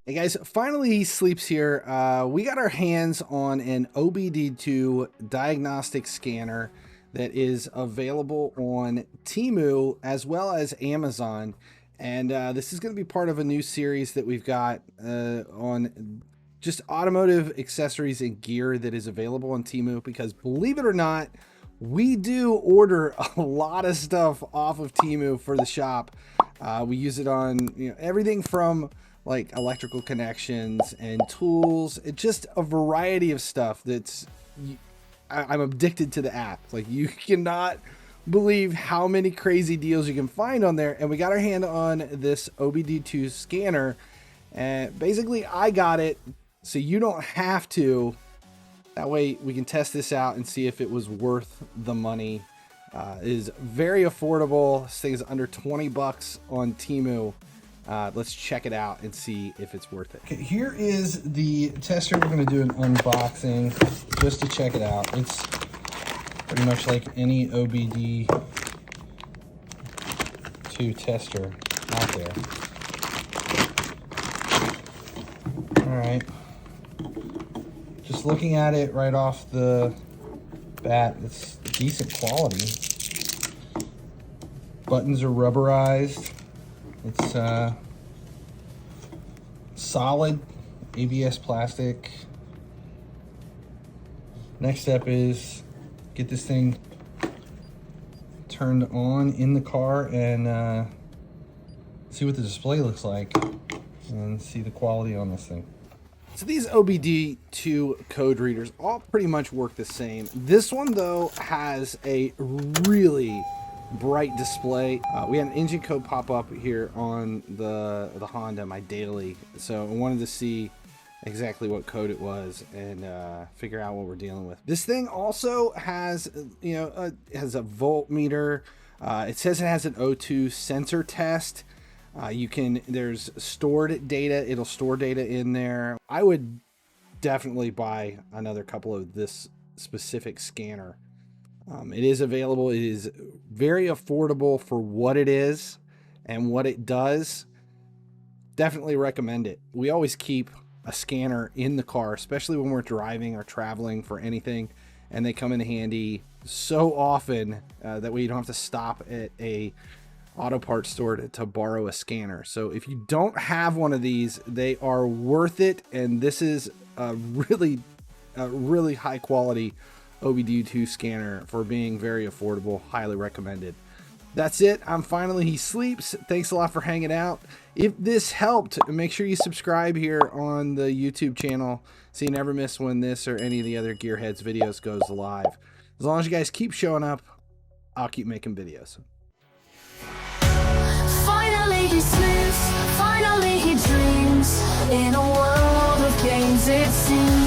Hey guys, finally he sleeps here. We got our hands on an OBD II diagnostic scanner that is available on Temu as well as Amazon. And this is going to be part of a new series that we've got on just automotive accessories and gear that is available on Temu, because believe it or not, we do order a lot of stuff off of Temu for the shop. We use it on everything from like electrical connections and tools. It's just a variety of stuff that's I'm addicted to the app. Like, you cannot believe how many crazy deals you can find on there. And we got our hand on this OBD II scanner, and basically I got it so you don't have to. That way we can test this out and see if it was worth the money. It is very affordable. This thing is under 20 bucks on Temu. Let's check it out and see if it's worth it. Okay, here is the tester. We're going to do an unboxing just to check it out. It's pretty much like any OBD II tester out there. All right. Just looking at it right off the bat, it's decent quality. Buttons are rubberized. It's solid ABS plastic. Next step is get this thing turned on in the car and see what the display looks like and see the quality on this thing. So these OBD II code readers all pretty much work the same. This one though has a really bright display. We had an engine code pop up here on the Honda, my daily, so I wanted to see exactly what code it was and figure out what we're dealing with. This thing also has has a voltmeter. It says it has an O2 sensor test. There's stored data. It'll store data in there. I would definitely buy another couple of this specific scanner. It is available. It is very affordable for what it is and what it does. Definitely recommend it. We always keep a scanner in the car, especially when we're driving or traveling for anything, and they come in handy so often that way you don't have to stop at a auto parts store to borrow a scanner. So if you don't have one of these, they are worth it, and this is a really high quality OBD II scanner for being very affordable. Highly recommended. That's it. He sleeps. Thanks a lot for hanging out. If this helped, make sure you subscribe here on the YouTube channel so you never miss when this or any of the other Gearheads videos goes live. As long as you guys keep showing up, I'll keep making videos. Finally he sleeps, finally he dreams, in a world of games it seems.